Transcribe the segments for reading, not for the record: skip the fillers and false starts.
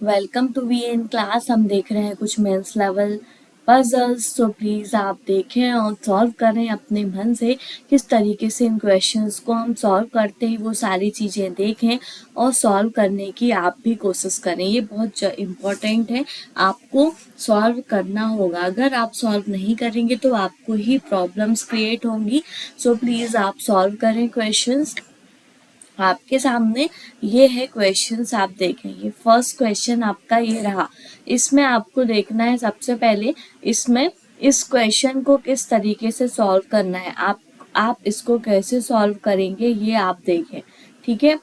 Welcome to we in class. हम देख रहे हैं कुछ मेंस लेवल पजल्स, तो प्लीज़ आप देखें और सॉल्व करें अपने मन से। किस तरीके से इन क्वेश्चंस को हम सॉल्व करते हैं वो सारी चीज़ें देखें और सॉल्व करने की आप भी कोशिश करें। ये बहुत इम्पोर्टेंट है, आपको सॉल्व करना होगा। अगर आप सॉल्व नहीं करेंगे तो आपको ही प्रॉब्लम्स क्रिएट होंगी। सो प्लीज़ आप सॉल्व करें क्वेश्चंस। आपके सामने ये है क्वेश्चंस, आप देखें। ये फर्स्ट क्वेश्चन आपका ये रहा। इसमें आपको देखना है सबसे पहले इसमें इस क्वेश्चन को किस तरीके से सॉल्व करना है। आप इसको कैसे सॉल्व करेंगे ये आप देखें, ठीक है।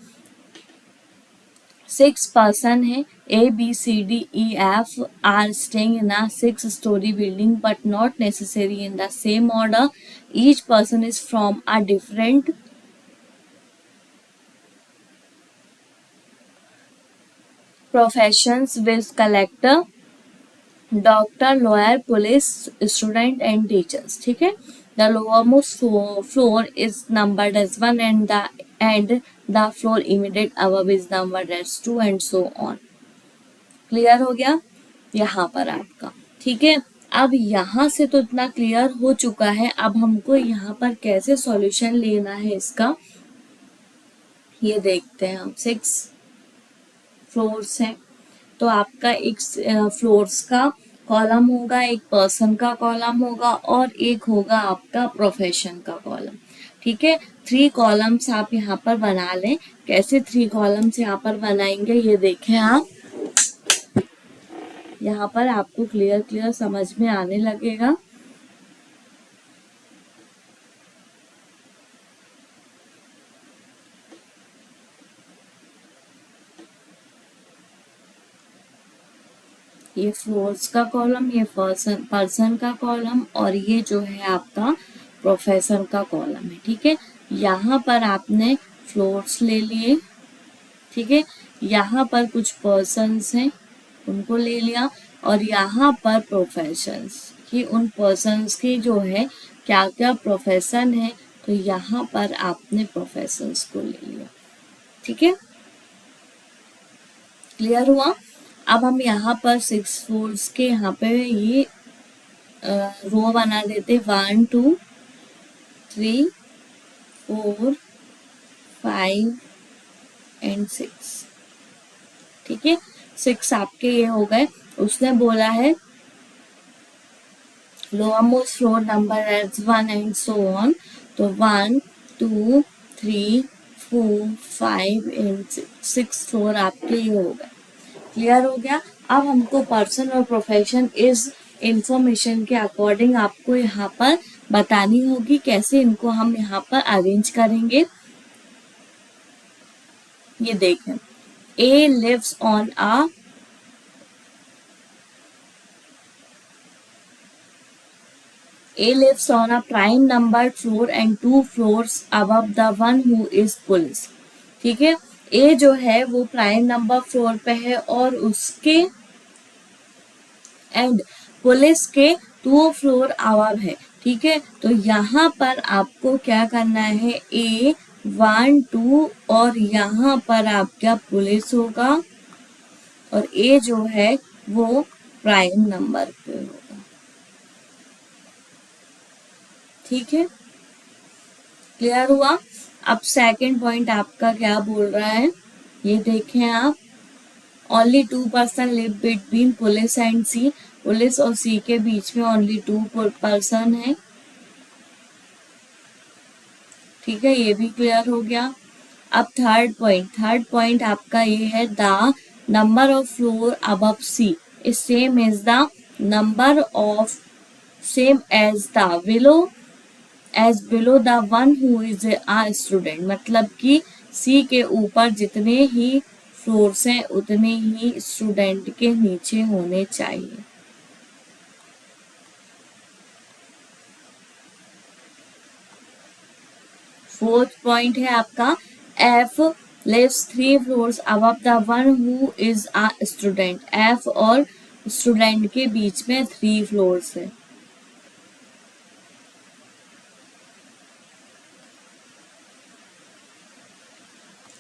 6 पर्सन है, A B C D E F are staying in a 6 story building but not necessary in the same order. Each person is from a different professions with collector, doctor, lawyer, police, student and teachers, ठीक है। The lowermost floor is numbered as 1 and the floor immediate above is numbered as 2 and so on. Clear हो गया यहाँ पर आपका, ठीक है। अब यहाँ से तो इतना क्लियर हो चुका है। अब हमको यहाँ पर कैसे सॉल्यूशन लेना है इसका ये देखते हैं हम। 6 फ्लोर्स हैं, तो आपका एक फ्लोर्स का कॉलम होगा, एक पर्सन का कॉलम होगा और एक होगा आपका प्रोफेशन का कॉलम, ठीक है। 3 कॉलम्स आप यहाँ पर बना लें। कैसे 3 कॉलम्स यहाँ पर बनाएंगे ये देखें आप। यहाँ पर आपको क्लियर क्लियर समझ में आने लगेगा। ये फ्लोर्स का कॉलम, ये पर्सन का कॉलम और ये जो है आपका प्रोफेसर का कॉलम है, ठीक है। यहाँ पर आपने फ्लोर्स ले लिए, ठीक है। यहाँ पर कुछ पर्सन्स हैं उनको ले लिया और यहाँ पर प्रोफेशंस कि उन पर्सन्स के जो है क्या क्या प्रोफेशन है, तो यहाँ पर आपने प्रोफेशंस को ले लिया, ठीक है। क्लियर हुआ। अब हम यहाँ पर 6 फ्लोर्स के यहाँ पे ये रो बना देते। 1 2 3 4 5 एंड 6, ठीक है। 6 आपके ये हो गए। उसने बोला है lowermost floor number as 1 and so on, तो 1 2 3 4 5 एंड 6 फ्लोर आपके ये हो गए। क्लियर हो गया। अब हमको पर्सन और प्रोफेशन इस इंफॉर्मेशन के अकॉर्डिंग आपको यहाँ पर बतानी होगी कैसे इनको हम यहाँ पर अरेंज करेंगे। ये देखें, A lives on a A lives on a prime numbered floor and 2 floors above the one who is police, ठीक है। ए जो है वो प्राइम नंबर फ्लोर पे है और उसके एंड पुलिस के 2 फ्लोर अबव है, ठीक है। तो यहाँ पर आपको क्या करना है, ए 1 2 और यहाँ पर आपका पुलिस होगा और ए जो है वो प्राइम नंबर पे होगा, ठीक है। क्लियर हुआ। अब सेकंड पॉइंट आपका क्या बोल रहा है ये देखें आप। Only 2 person live between police and C, police और सी के बीच में ओनली 2 पर्सन है, ठीक है। ये भी क्लियर हो गया। अब थर्ड पॉइंट आपका ये है the number of floor above C is same as the number of same as the below the one who is a student, मतलब कि सी के ऊपर जितने ही फ्लोर्स हैं उतने ही स्टूडेंट के नीचे होने चाहिए। फोर्थ पॉइंट है आपका F lives 3 floors above the one who is a student. F और स्टूडेंट के बीच में 3 फ्लोर्स है।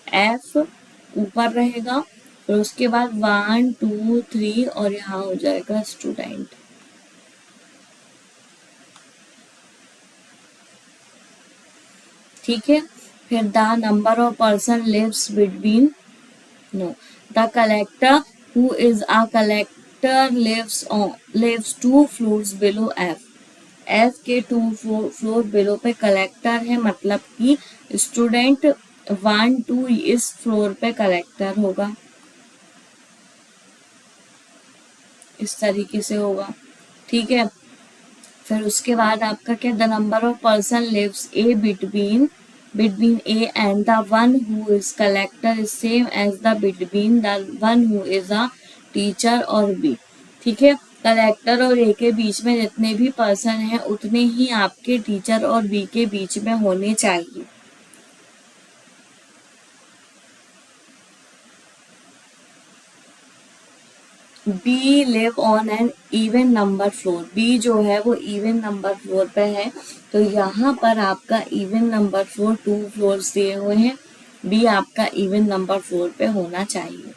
एफ ऊपर रहेगा फिर उसके बाद 1 2 3 और यहाँ हो जाएगा स्टूडेंट। ठीक है। फिर the number of person lives between, no, the collector who is a collector lives 2 floors below F. F के 2 फ्लोर बिलो पे कलेक्टर है, मतलब कि स्टूडेंट 1 2 इस फ्लोर पे कलेक्टर होगा, इस तरीके से होगा। ठीक है। फिर उसके बाद आपका क्या, the number of person lives A between A and the one who is collector is same as the between the one who is a teacher और बी। ठीक है। कलेक्टर और ए के बीच में जितने भी पर्सन हैं उतने ही आपके टीचर और बी के बीच में होने चाहिए। B live on an even number floor, B जो है वो इवन नंबर फ्लोर पे है, तो यहाँ पर आपका इवन नंबर फ्लोर 2 फ्लोर्स दिए हुए हैं, बी आपका इवन नंबर फ्लोर पे होना चाहिए।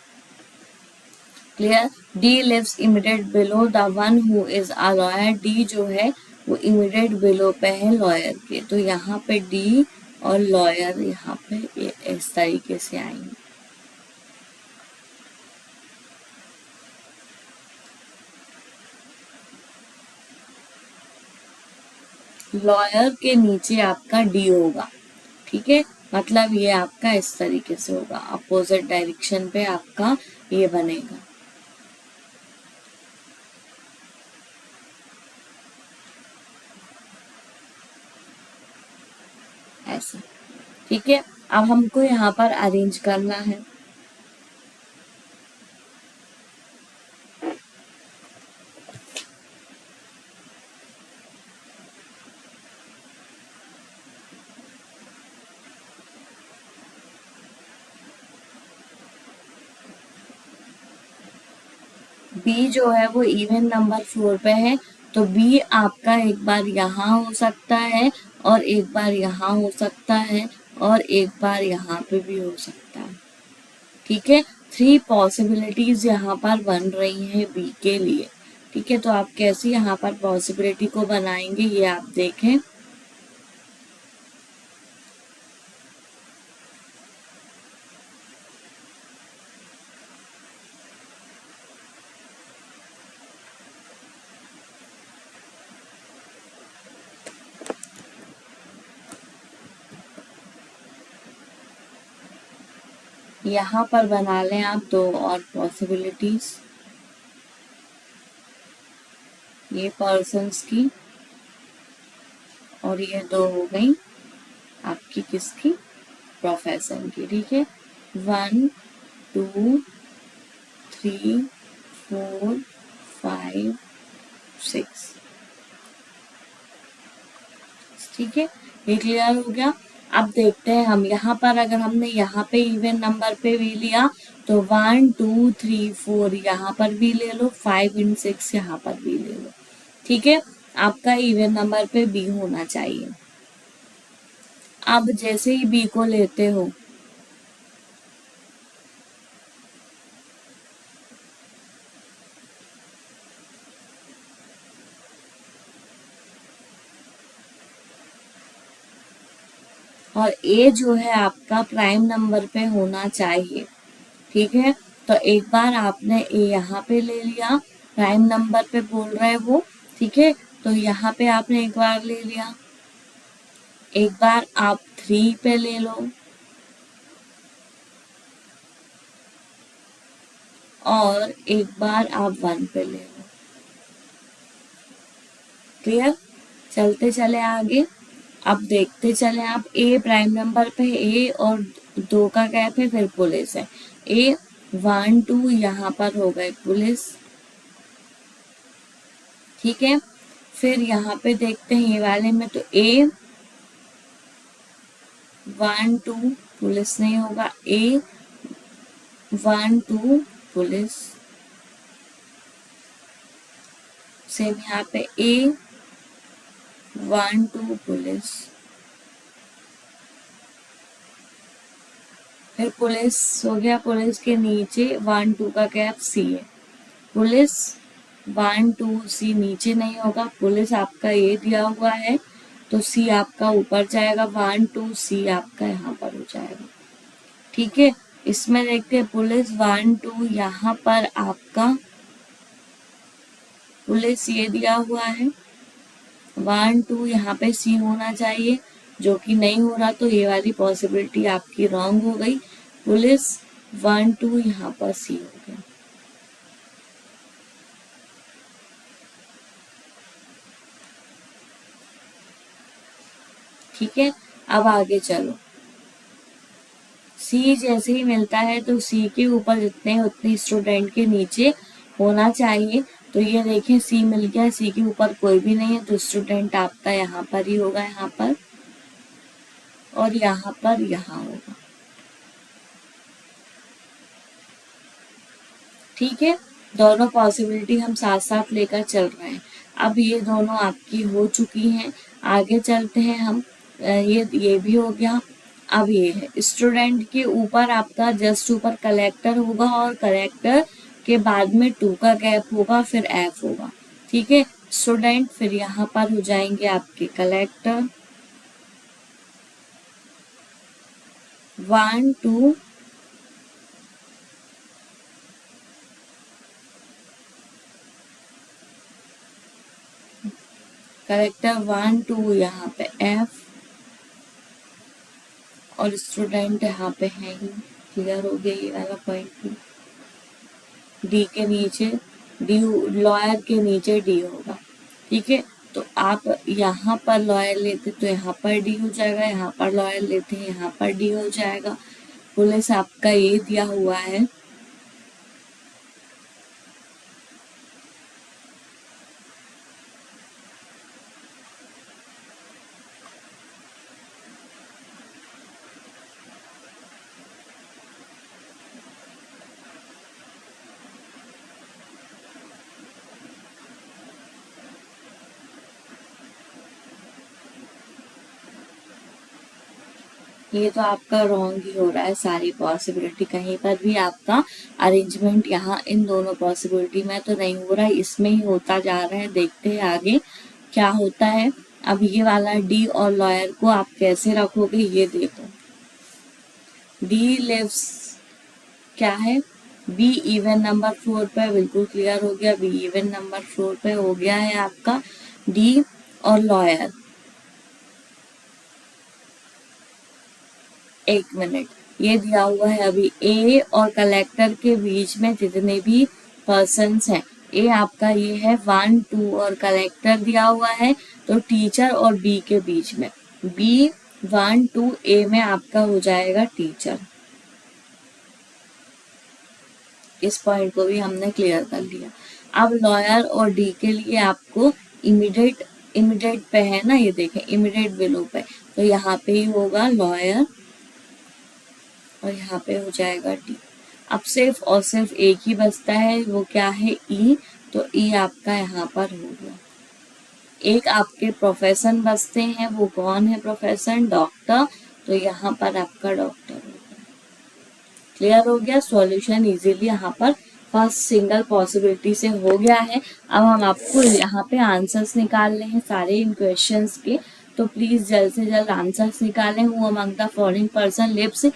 Clear. D lives immediate below the one who is a lawyer, D जो है वो इमीडिएट बिलो पे है लॉयर के, तो यहाँ पे डी और लॉयर यहाँ पे इस तरीके से आएंगे। लॉयर के नीचे आपका डी होगा। ठीक है, मतलब ये आपका इस तरीके से होगा, अपोजिट डायरेक्शन पे आपका ये बनेगा। ऐसा। ठीक है। अब हमको यहाँ पर अरेंज करना है। बी जो है वो इवन नंबर फ्लोर पे है, तो बी आपका एक बार यहाँ हो सकता है और एक बार यहाँ हो सकता है और एक बार यहाँ पे भी हो सकता है। ठीक है। 3 पॉसिबिलिटीज यहाँ पर बन रही हैं बी के लिए। ठीक है, तो आप कैसे यहाँ पर पॉसिबिलिटी को बनाएंगे ये आप देखें। यहाँ पर बना लें आप 2 और पॉसिबिलिटीज, ये पर्सन्स की और ये 2 हो गई आपकी किसकी, प्रोफेशन की। ठीक है। 1 2 3 4 5 6। ठीक है, ये क्लियर हो गया। अब देखते हैं हम यहाँ पर, अगर हमने यहाँ पे इवन नंबर पे भी लिया तो 1 2 3 4 यहाँ पर भी ले लो, 5 एंड 6 यहाँ पर भी ले लो। ठीक है, आपका इवन नंबर पे बी होना चाहिए। अब जैसे ही बी को लेते हो, और ए जो है आपका प्राइम नंबर पे होना चाहिए। ठीक है, तो एक बार आपने ए यहाँ पे ले लिया, प्राइम नंबर पे बोल रहा है वो। ठीक है, तो यहाँ पे आपने एक बार ले लिया, एक बार आप 3 पे ले लो और एक बार आप 1 पे ले लो। क्लियर। चलते चले आगे। अब देखते चले आप, ए प्राइम नंबर पे, ए और 2 का गैप है, फिर पुलिस है। ए 1 2 यहाँ पर हो गए पुलिस। ठीक है, फिर यहाँ पे देखते हैं ये वाले में, तो ए 1 2 पुलिस नहीं होगा, ए 1 2 पुलिस। सेम यहाँ पे ए 1 2 पुलिस। फिर पुलिस हो गया, पुलिस के नीचे 1 2 का गैप सी है। पुलिस 1 2 सी नीचे नहीं होगा, पुलिस आपका ये दिया हुआ है तो सी आपका ऊपर जाएगा, 1 2 सी आपका यहाँ पर हो जाएगा। ठीक है, इसमें देखते हैं पुलिस 1 2 यहाँ पर आपका पुलिस ये दिया हुआ है 1 2 यहाँ पे सी होना चाहिए, जो कि नहीं हो रहा, तो ये वाली पॉसिबिलिटी आपकी रॉन्ग हो गई। पुलिस 1 2 यहाँ पर सी हो गया। ठीक है, अब आगे चलो। सी जैसे ही मिलता है तो सी के ऊपर जितने उतने स्टूडेंट के नीचे होना चाहिए। तो ये देखें सी मिल गया, सी के ऊपर कोई भी नहीं है तो स्टूडेंट आपका यहाँ पर ही होगा, यहाँ पर और यहाँ पर यहाँ होगा। ठीक है, दोनों पॉसिबिलिटी हम साथ साथ लेकर चल रहे हैं। अब ये दोनों आपकी हो चुकी हैं, आगे चलते हैं हम। ये भी हो गया। अब ये है स्टूडेंट के ऊपर आपका जस्ट ऊपर कलेक्टर होगा और कलेक्टर के बाद में 2 का गैप होगा, फिर एफ होगा। ठीक है, स्टूडेंट फिर यहाँ पर हो जाएंगे आपके कलेक्टर 1 2 कलेक्टर 1 2 यहाँ पे एफ और स्टूडेंट यहाँ पे है ही। क्लियर हो गया ये वाला पॉइंट भी। डी के नीचे डी, लॉयर के नीचे डी होगा। ठीक है, तो आप यहाँ पर लॉयर लेते तो यहाँ पर डी हो जाएगा, यहाँ पर लॉयर लेते हैं यहाँ पर डी हो जाएगा। पुलिस आपका ये दिया हुआ है ये तो आपका रॉन्ग ही हो रहा है सारी पॉसिबिलिटी, कहीं पर भी आपका अरेंजमेंट यहाँ इन दोनों पॉसिबिलिटी में तो नहीं हो रहा है, इसमें ही होता जा रहा है। देखते हैं आगे क्या होता है। अब ये वाला डी और लॉयर को आप कैसे रखोगे ये देखो। डी लिव्स क्या है, बी इवन नंबर 4 पे, बिल्कुल क्लियर हो गया, बी इवन नंबर 4 पे हो गया है आपका डी और लॉयर। एक मिनट, ये दिया हुआ है अभी ए और कलेक्टर के बीच में जितने भी पर्सन्स हैं, ए आपका ये है 1 2 और कलेक्टर दिया हुआ है, तो टीचर और बी के बीच में बी 1 2 ए में आपका हो जाएगा टीचर। इस पॉइंट को भी हमने क्लियर कर लिया। अब लॉयर और डी के लिए आपको इमीडिएट इमीडिएट पे है ना, ये देखें इमीडिएट बिलो पे, तो यहाँ पे ही होगा लॉयर और यहाँ पे हो जाएगा डी। अब सिर्फ और सिर्फ एक ही बचता है, वो क्या है ई, तो ई आपका यहाँ पर हो गया। एक आपके प्रोफेशन बचते हैं, वो कौन है प्रोफेशन, डॉक्टर, तो यहाँ पर आपका डॉक्टर हो गया। क्लियर हो गया, सॉल्यूशन इजीली यहाँ पर फर्स्ट सिंगल पॉसिबिलिटी से हो गया है। अब हम आपको यहाँ पे आंसर्स निकालने हैं सारे इन क्वेश्चंस के, तो प्लीज जल्द से जल्द आंसर्स निकालें। Who among the following person lives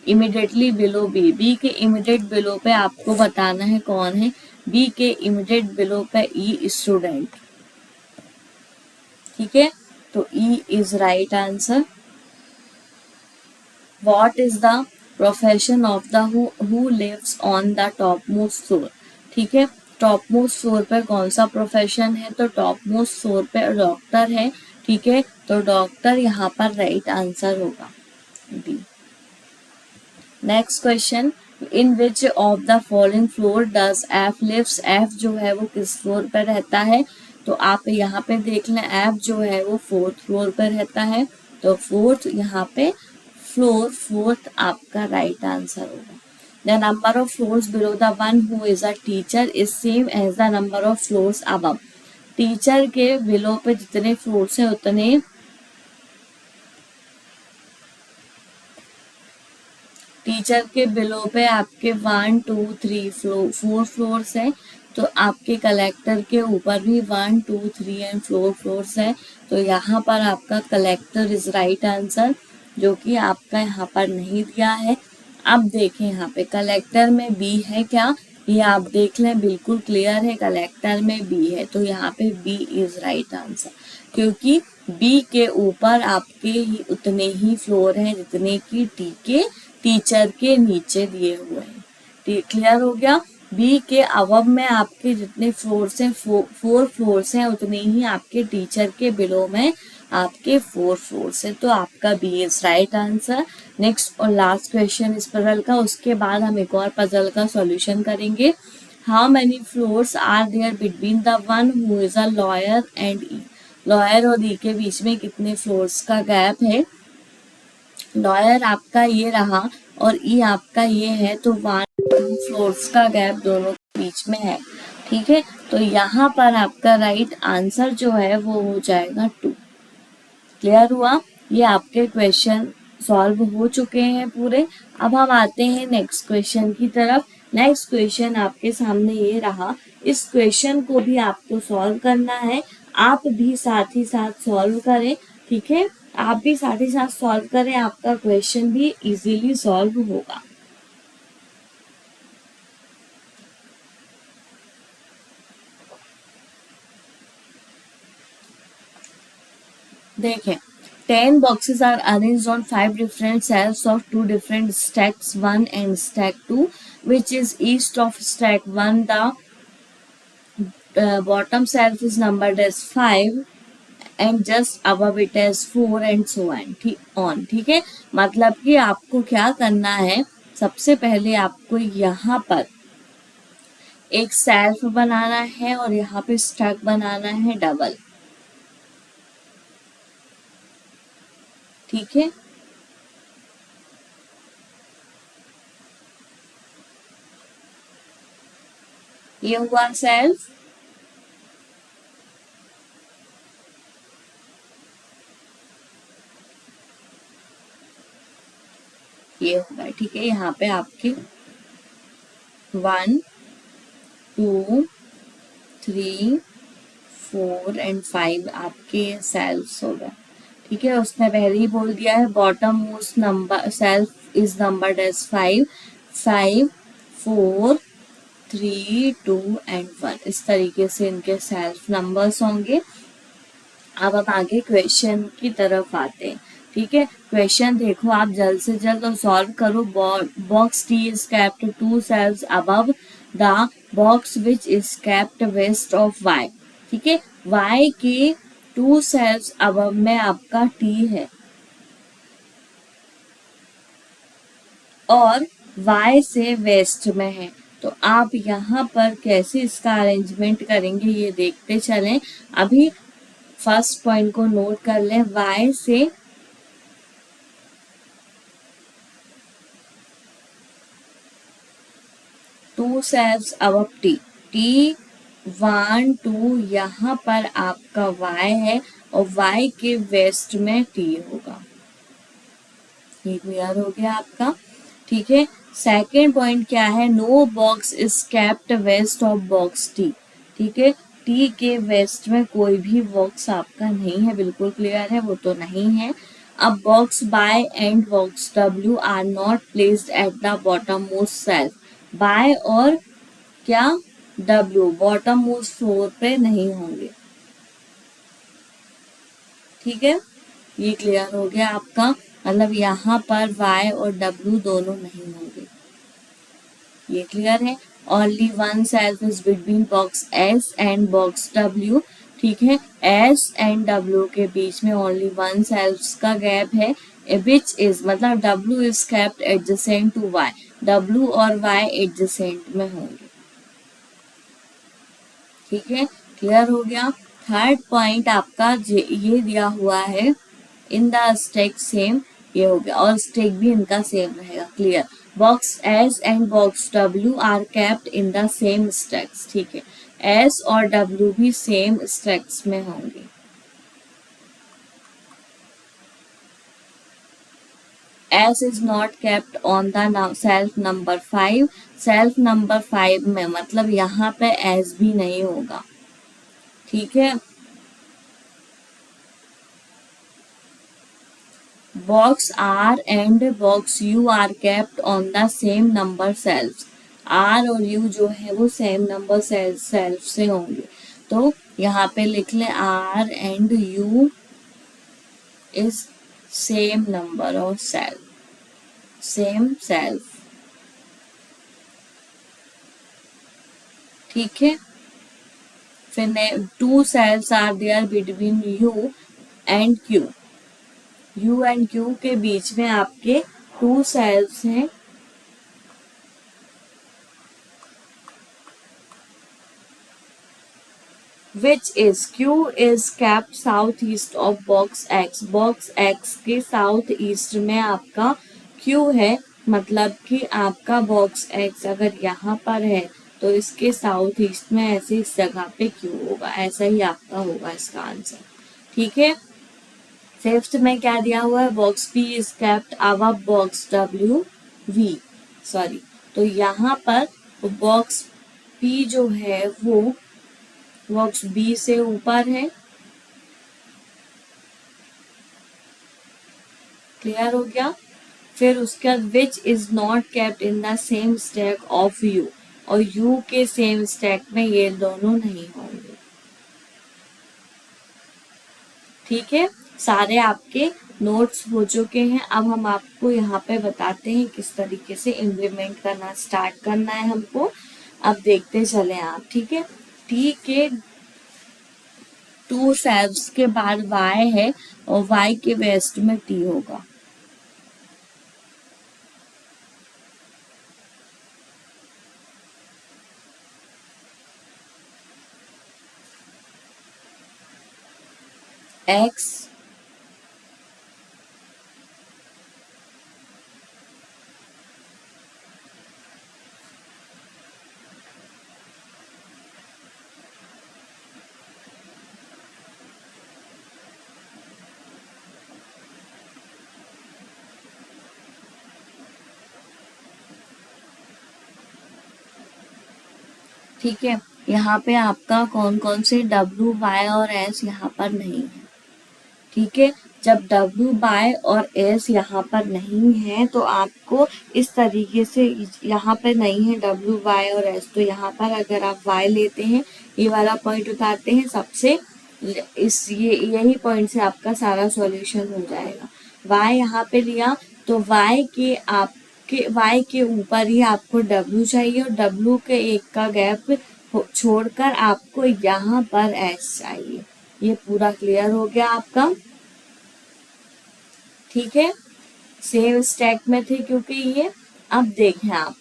immediately below B, B के इमिडिएट बिलो पे आपको बताना है कौन है, बी के इमिडिएट बिलो पे ई स्टूडेंट। ठीक है, तो E is right answer. What is the profession of the who lives on the top most floor. ठीक है, टॉप मोस्ट फ्लोर पर कौन सा प्रोफेशन है, तो टॉप मोस्ट फ्लोर पे डॉक्टर है। ठीक है, तो डॉक्टर यहाँ पर राइट आंसर होगा B. Next question, in which of the following floor does F lives, F जो है वो किस फ्लोर पर रहता है, तो आप यहाँ पे देख लें एफ जो है वो 4th फ्लोर पर रहता है, तो फोर्थ यहाँ पे फ्लोर, फोर्थ आपका राइट आंसर होगा। The number of floors below the one who is a teacher is same as the number of floors above. Teacher के बिलो पे जितने फ्लोर्स हैं उतने टीचर के बिलो पे आपके 1 2 3 4 फ्लोर्स है, तो आपके कलेक्टर के ऊपर भी 1 2 3 एंड 4 फ्लोर्स है। तो यहाँ पर आपका कलेक्टर इज राइट आंसर, जो कि आपका यहाँ पर नहीं दिया है। अब देखें यहाँ पे कलेक्टर में बी है क्या, ये आप देख लें, बिल्कुल क्लियर है, कलेक्टर में बी है, तो यहाँ पे बी इज राइट आंसर, क्योंकि बी के ऊपर आपके ही उतने ही फ्लोर हैं जितने की टी के टीचर के नीचे दिए हुए हैं। क्लियर हो गया। बी के अबव में आपके जितने फ्लोर्स हैं, 4 फ्लोर्स हैं, उतने ही आपके टीचर के बिलो में आपके 4 फ्लोर्स हैं, तो आपका B is right answer. Next और लास्ट क्वेश्चन इस पजल का, उसके बाद हम एक और पजल का सॉल्यूशन करेंगे। How many floors are there between the one who is a lawyer and E. Lawyer और ई के बीच में कितने फ्लोर्स का गैप है। लॉयर आपका ये रहा और ई आपका ये है, तो 1 2 फ्लोर्स का गैप दोनों के बीच में है। ठीक है, तो यहाँ पर आपका राइट आंसर जो है वो हो जाएगा 2। क्लियर हुआ। ये आपके क्वेश्चन सॉल्व हो चुके हैं पूरे। अब हम आते हैं नेक्स्ट क्वेश्चन की तरफ। नेक्स्ट क्वेश्चन आपके सामने ये रहा। इस क्वेश्चन को भी आपको सॉल्व करना है, आप भी साथ ही साथ सॉल्व करें। ठीक है, आप भी साथ ही साथ सॉल्व करें, आपका क्वेश्चन भी इजीली सॉल्व होगा। देखें, 10 boxes are arranged on 5 different shelves of 2 different stacks 1 and stack 2, which is east of stack 1. The bottom shelf is numbered as 5 and just above it as 4 and so on. ठीक है, मतलब कि आपको क्या करना है, सबसे पहले आपको यहाँ पर एक सेल्फ बनाना है और यहाँ पे स्टैक बनाना है डबल। ठीक है, ये हुआ सेल्फ। ये होगा। ठीक है, यहाँ पे आपके 1 2 3 4 एंड 5 आपके सेल्फ्स हो गए। ठीक है, उसने पहले ही बोल दिया है bottom most number shelf is numbered as 5 5 4 3 2 and 1। इस तरीके से इनके सेल्फ नंबर्स होंगे। अब हम आगे क्वेश्चन की तरफ आते हैं। ठीक है, क्वेश्चन देखो आप जल्द से जल्द और सॉल्व करो। Box T is kept 2 cells above the box which is kept west of Y. ठीक है, वाई के 2 सेल्स अबव में आपका टी है और वाई से वेस्ट में है, तो आप यहाँ पर कैसे इसका अरेंजमेंट करेंगे ये देखते चलें। अभी फर्स्ट पॉइंट को नोट कर लें, y से टू सेल्स अब टी 1 2 यहाँ पर आपका y है और y के वेस्ट में t होगा। ये क्लियर हो गया आपका। ठीक है, सेकेंड पॉइंट क्या है, no box is kept west of box T. ठीक है, टी के वेस्ट में कोई भी बॉक्स आपका नहीं है, बिल्कुल क्लियर है, वो तो नहीं है। अब box Y and box W are not placed at the bottom most shelf. Y और क्या डब्ल्यू बॉटम मोस्ट फ्लोर पे नहीं होंगे। ठीक है, ये क्लियर हो गया आपका, मतलब यहाँ पर y और w दोनों नहीं होंगे। ये क्लियर है। Only one shelf is between box s and box w। ठीक है, s एंड w के बीच में ओनली वन सेल्फ का गैप है, विच इज मतलब w is kept adjacent to y। w और y एडजेसेंट में होंगे। ठीक है, क्लियर हो गया। थर्ड पॉइंट आपका ये दिया हुआ है इन द स्टैक सेम, ये हो गया, और स्टैक भी इनका सेम रहेगा। Clear. Box S and box W are kept in the same stacks. ठीक है, एस और डब्ल्यू भी सेम स्टैक्स में होंगे। S is not kept on the self number 5, self number 5 में मतलब यहाँ पे एस भी नहीं होगा, ठीक है। Box R and box U are kept on the same number shelf, R और यू जो है वो सेम नंबर सेल्फ से होंगे, तो यहाँ पे लिख ले R and U is same number of shelf, same shelf, ठीक है। फिर two cells are there between U and Q, U and Q के बीच में आपके टू सेल्स हैं, which is Q is kept south east of box X, box X के south east में आपका Q है, मतलब कि आपका बॉक्स X अगर यहाँ पर है तो इसके साउथ ईस्ट में ऐसे इस जगह पे Q होगा, ऐसा ही आपका होगा इसका आंसर, ठीक है। फिफ्थ में क्या दिया हुआ है, box P is kept above box W V, sorry, तो यहाँ पर बॉक्स P जो है वो बॉक्स बी से ऊपर है, क्लियर हो गया। फिर उसके बाद which is not kept in the same stack of you, और यू के सेम स्टैक में ये दोनों नहीं होंगे, ठीक है। सारे आपके नोट्स हो चुके हैं, अब हम आपको यहाँ पे बताते हैं किस तरीके से इम्प्लीमेंट करना स्टार्ट करना है हमको, अब देखते चले आप, ठीक है। टी के टू सेल्स के बाद वाई है और वाई के वेस्ट में टी होगा, एक्स ठीक है। यहाँ पे आपका कौन कौन से डब्ल्यू वाई और एस यहाँ पर नहीं है, ठीक है। जब डब्ल्यू बाय और एस यहाँ पर नहीं है तो आपको इस तरीके से, यहाँ पे नहीं है डब्ल्यू वाई और एस, तो यहाँ पर अगर आप वाई लेते हैं, ये वाला पॉइंट उतारते हैं सबसे, इस ये यही पॉइंट से आपका सारा सॉल्यूशन हो जाएगा। वाई यहाँ पे लिया तो वाई के आपके वाई के ऊपर ही आपको डब्ल्यू चाहिए और डब्ल्यू के एक का गैप छोड़कर आपको यहाँ पर एस चाहिए, ये पूरा क्लियर हो गया आपका, ठीक है। सेम स्टैक में थे क्योंकि ये, अब देखें आप,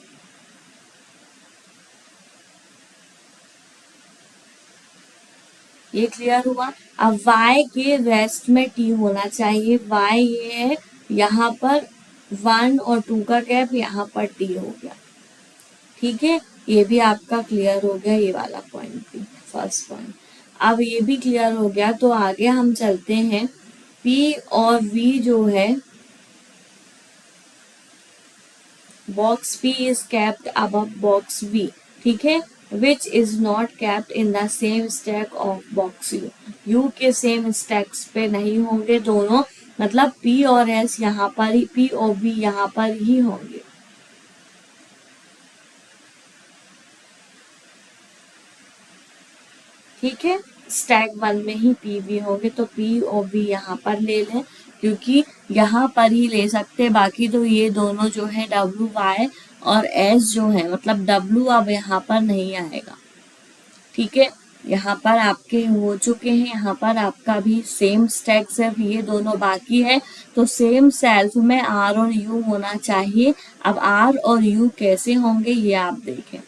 ये क्लियर हुआ। अब y के रेस्ट में t होना चाहिए, y ये है यहाँ पर 1 और 2 का गैप, यहाँ पर t हो गया, ठीक है। ये भी आपका क्लियर हो गया, ये वाला पॉइंट भी, फर्स्ट पॉइंट। अब ये भी क्लियर हो गया तो आगे हम चलते हैं, p और v जो है, box P is kept above box V, ठीक है, which is not kept in the same stack of box U, U के सेम स्टैक्स पे नहीं होंगे दोनों, मतलब P और S यहाँ पर ही, P और V यहाँ पर ही होंगे, ठीक है। स्टैक 1 में ही P V होंगे तो P और V यहाँ पर ले लें, क्योंकि यहाँ पर ही ले सकते, बाकी तो ये दोनों जो है W Y और S जो है, मतलब W अब यहाँ पर नहीं आएगा, ठीक है। यहाँ पर आपके हो चुके हैं, यहाँ पर आपका भी सेम स्टैक, सिर्फ ये दोनों बाकी है, तो सेम सेल्फ में R और U होना चाहिए। अब R और U कैसे होंगे ये आप देखें,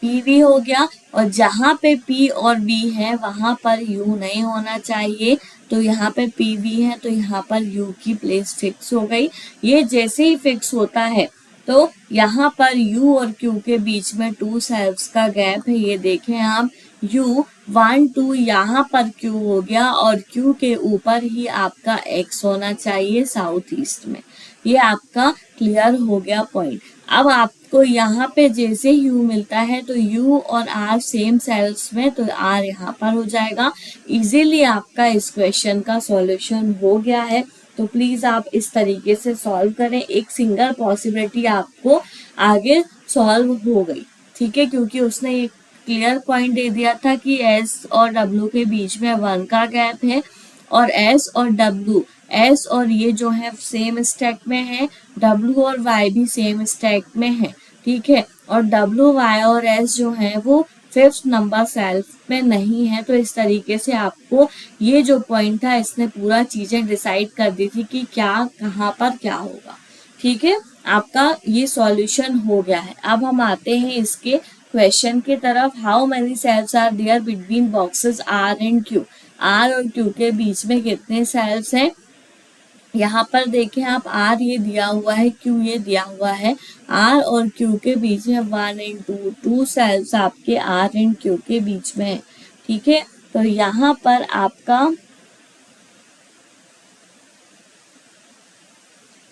PV हो गया और जहाँ पे P और V है वहां पर U नहीं होना चाहिए, तो यहाँ पे PV है तो यहाँ पर U की प्लेस फिक्स हो गई। ये जैसे ही फिक्स होता है तो यहाँ पर U और Q के बीच में टू सेल्फ्स का गैप है, ये देखें आप, U 1 2 यहाँ पर Q हो गया और Q के ऊपर ही आपका X होना चाहिए साउथ ईस्ट में। ये आपका क्लियर हो गया पॉइंट। अब आपको यहाँ पे जैसे U मिलता है तो U और R सेम सेल्स में, तो R यहाँ पर हो जाएगा। इजीली आपका इस क्वेश्चन का सॉल्यूशन हो गया है। तो प्लीज आप इस तरीके से सॉल्व करें। एक सिंगल पॉसिबिलिटी आपको आगे सॉल्व हो गई, ठीक है, क्योंकि उसने एक क्लियर पॉइंट दे दिया था कि एस और डब्ल्यू के बीच में 1 का गैप है और एस और डब्ल्यू, एस और ये जो है सेम स्टैक में है, डब्ल्यू और वाई भी सेम स्टैक में है, ठीक है, और डब्ल्यू वाई और एस जो है वो फिफ्थ नंबर सेल्फ में नहीं है। तो इस तरीके से आपको ये जो पॉइंट था इसने पूरा चीजें डिसाइड कर दी थी कि क्या कहाँ पर क्या होगा, ठीक है। आपका ये सॉल्यूशन हो गया है। अब हम आते हैं इसके क्वेश्चन की तरफ। How many cells are there between boxes R and Q. R और क्यू के बीच में कितने सेल्स हैं। यहाँ पर देखें आप, आर ये दिया हुआ है, क्यू ये दिया हुआ है। आर और क्यू के बीच में 1 एंड 2, 2 सेल्स आपके आर एंड क्यू के बीच में है, ठीक है। तो यहाँ पर आपका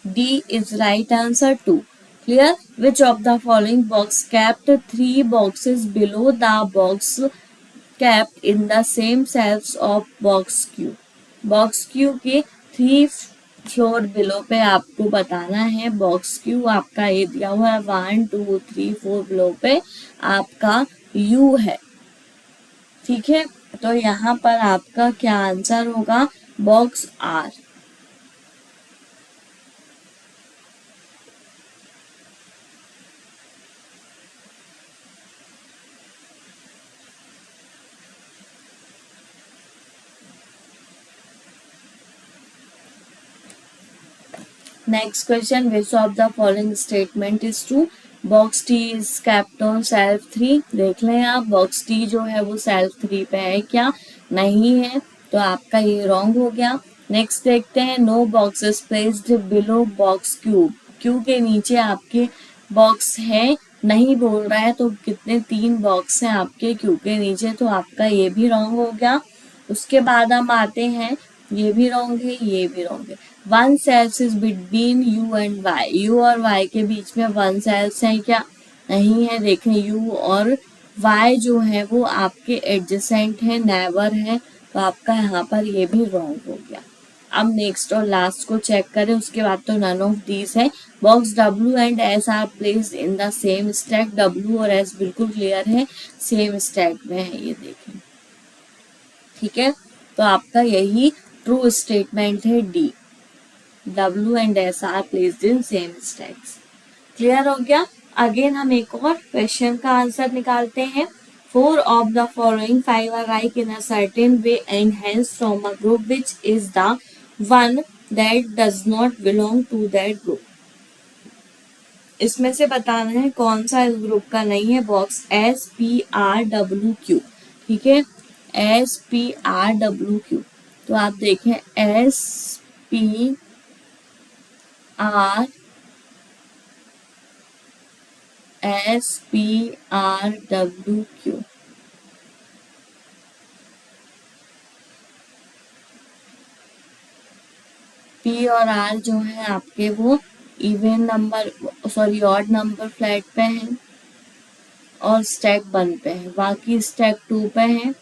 D is right answer 2. Clear? Which of the following box kept 3 boxes below the box kept in the same cells of box Q? Box Q के 3 फ्लोर बिलो पे आपको बताना है। बॉक्स Q आपका ये दिया हुआ है 1 2 3 4 बिलो पे आपका U है, ठीक है। तो यहाँ पर आपका क्या आंसर होगा, box R। Next question, which of the following statement is true? Box T is kept on shelf 3. देख लें आप, box T जो है वो shelf 3 पे है क्या, नहीं है, तो आपका ये wrong हो गया। नेक्स्ट देखते हैं, no boxes placed below box Q. Q के नीचे आपके बॉक्स है नहीं बोल रहा है, तो कितने 3 बॉक्स हैं आपके Q के नीचे, तो आपका ये भी रॉन्ग हो गया। उसके बाद हम आते हैं, ये भी रॉन्ग है, ये भी रॉन्ग है। 1 cells is between U and Y। U और Y के बीच में 1 सेल्स है क्या, नहीं है। देखें U और Y जो है वो आपके एडजेसेंट है, नेबर है, तो आपका यहाँ पर ये भी रॉन्ग हो गया। अब नेक्स्ट और लास्ट को चेक करें, उसके बाद तो नन ऑफ दीज है। Box W and S are placed in the same stack. W और S बिल्कुल क्लियर है, सेम स्टैक में है, ये देखें, ठीक है। तो आपका यही ट्रू स्टेटमेंट है D. W and S are placed in same stacks. Clear हो गया। अगेन हम एक और क्वेश्चन का आंसर निकालते हैं। 4 of the following 5 are like in a certain way and hence from a group which is the one that does not belong to that group. इसमें से बताना है कौन सा इस ग्रुप का नहीं है। बॉक्स SPRWQ, ठीक है, SPRWQ। तो आप देखें SPRWQ, P और R जो है आपके वो even number, sorry odd number flat पे हैं और स्टैक 1 पे है, बाकी स्टैक 2 पे है।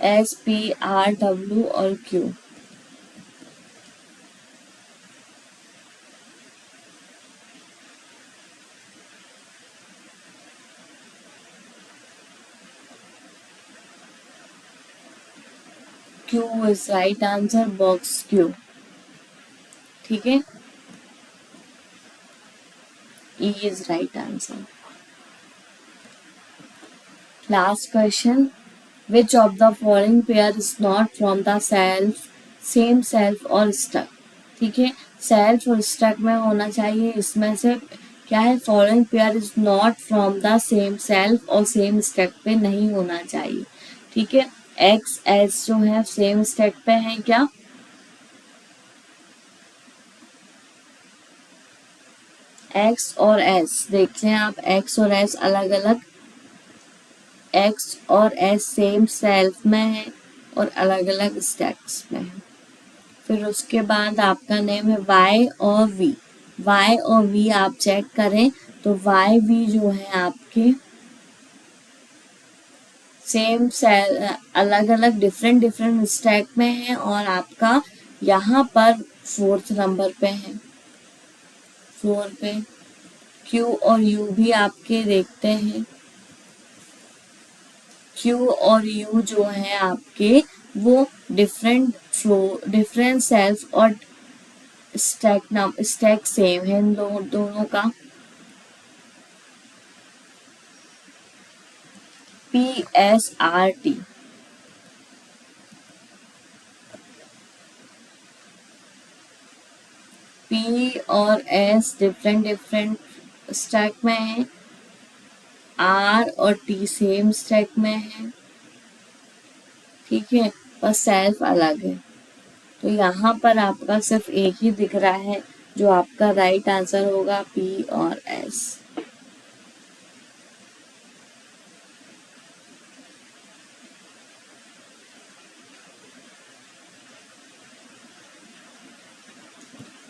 SPRW और Q। Q is right answer, box Q, ठीक है। E is right answer। Last question, which of the following pair is not from the self, same self और stuck, ठीक है। सेल्फ और स्टक में होना चाहिए इसमें से क्या है, following pair is not from the same self और सेम स्टैक पे नहीं होना चाहिए। ठीक है, एक्स एस जो है सेम स्टैक पे है क्या? एक्स और एस देख लें आप, एक्स और एस अलग अलग, एक्स और एस सेम सेल्फ में है और अलग अलग स्टैक्स में है। फिर उसके बाद आपका नेम है वाई और वी। वाई और वी आप चेक करें तो वाई वी जो है आपके सेम सेल, अलग अलग डिफरेंट डिफरेंट स्टैक में है और आपका यहाँ पर फोर्थ नंबर पे है, 4 पे। क्यू और यू भी आपके देखते हैं, क्यू और यू जो है आपके वो डिफरेंट फ्लो, डिफरेंट सेल्फ और स्टैक सेम है इन दोनों का। P S R T, P और एस डिफरेंट डिफरेंट स्टैक में है, आर और टी सेम स्टैक में है। ठीक है, पर सेल्फ अलग है। तो यहाँ पर आपका सिर्फ एक ही दिख रहा है जो आपका राइट आंसर होगा, पी और एस।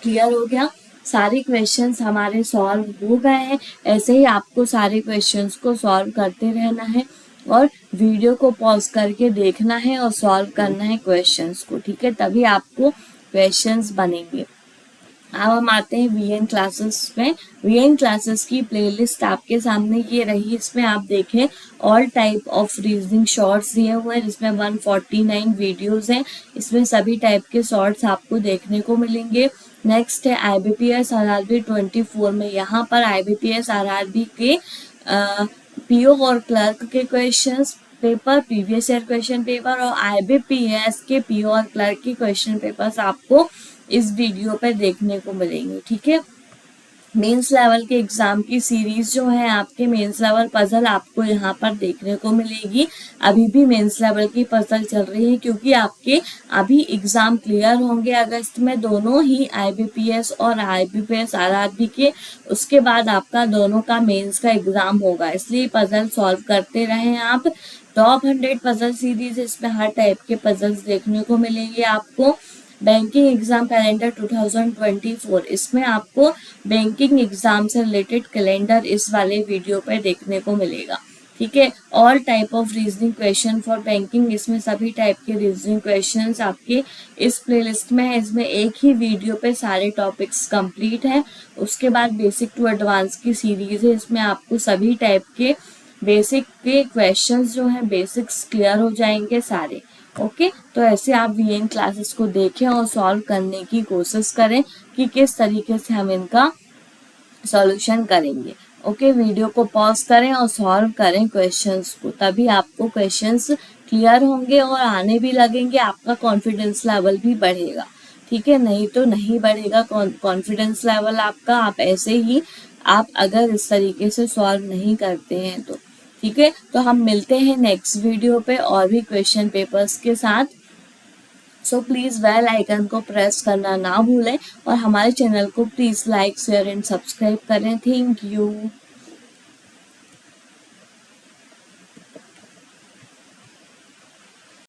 क्लियर हो गया? सारे क्वेश्चंस हमारे सॉल्व हो गए हैं। ऐसे ही आपको सारे क्वेश्चंस को सॉल्व करते रहना है और वीडियो को पॉज करके देखना है और सॉल्व करना है क्वेश्चंस को। ठीक है, तभी आपको क्वेश्चंस बनेंगे। अब हम आते हैं वीएन क्लासेस में। वीएन क्लासेस की प्लेलिस्ट आपके सामने ये रही। इसमें आप देखें all type of reasoning shorts दिए हुए हैं जिसमें 149 वीडियोस हैं। इसमें सभी टाइप के शॉर्ट्स आपको देखने को मिलेंगे। नेक्स्ट है आईबीपीएस आरआरबी 24 में। यहाँ पर आईबीपीएस आरआरबी के पीओ और क्लर्क के questions paper, previous year question paper और आईबीपीएस के पीओ और क्लर्क के क्वेश्चन पेपर्स आपको इस वीडियो पे देखने को मिलेंगे। ठीक है, मेंस लेवल के एग्जाम की सीरीज जो है आपके मेंस लेवल पजल आपको यहाँ पर देखने को मिलेगी। अभी भी मेंस लेवल की पजल चल रही है क्योंकि आपके अभी एग्जाम क्लियर होंगे अगस्त में, दोनों ही आईबीपीएस और आईबीपीएस आरआरबी के। उसके बाद आपका दोनों का मेंस का एग्जाम होगा, इसलिए पजल सॉल्व करते रहें आप। टॉप 100 पजल सीरीज, इसमें हर टाइप के पजल्स देखने को मिलेंगे आपको। बैंकिंग एग्जाम कैलेंडर 2024, इसमें आपको बैंकिंग एग्जाम से रिलेटेड कैलेंडर इस वाले वीडियो पर देखने को मिलेगा। ठीक है, all type of reasoning question for banking, इसमें सभी टाइप के रीजनिंग क्वेश्चंस आपके इस प्लेलिस्ट में है। इसमें एक ही वीडियो पे सारे टॉपिक्स कंप्लीट है। उसके बाद बेसिक टू एडवांस की सीरीज है, इसमें आपको सभी टाइप के बेसिक के क्वेश्चंस जो हैं बेसिक्स क्लियर हो जाएंगे सारे। ओके, तो ऐसे आप वीएन क्लासेस को देखें और सॉल्व करने की कोशिश करें कि किस तरीके से हम इनका सॉल्यूशन करेंगे। ओके, वीडियो को पॉज करें और सॉल्व करें क्वेश्चंस को, तभी आपको क्वेश्चंस क्लियर होंगे और आने भी लगेंगे, आपका कॉन्फिडेंस लेवल भी बढ़ेगा। ठीक है, नहीं तो नहीं बढ़ेगा कॉन्फिडेंस लेवल आपका, आप ऐसे ही आप अगर इस तरीके से सॉल्व नहीं करते हैं तो। ठीक है, तो हम मिलते हैं नेक्स्ट वीडियो पे और भी क्वेश्चन पेपर्स के साथ। सो प्लीज़ बेल आइकन को प्रेस करना ना भूलें और हमारे चैनल को please like share and subscribe करें। Thank you.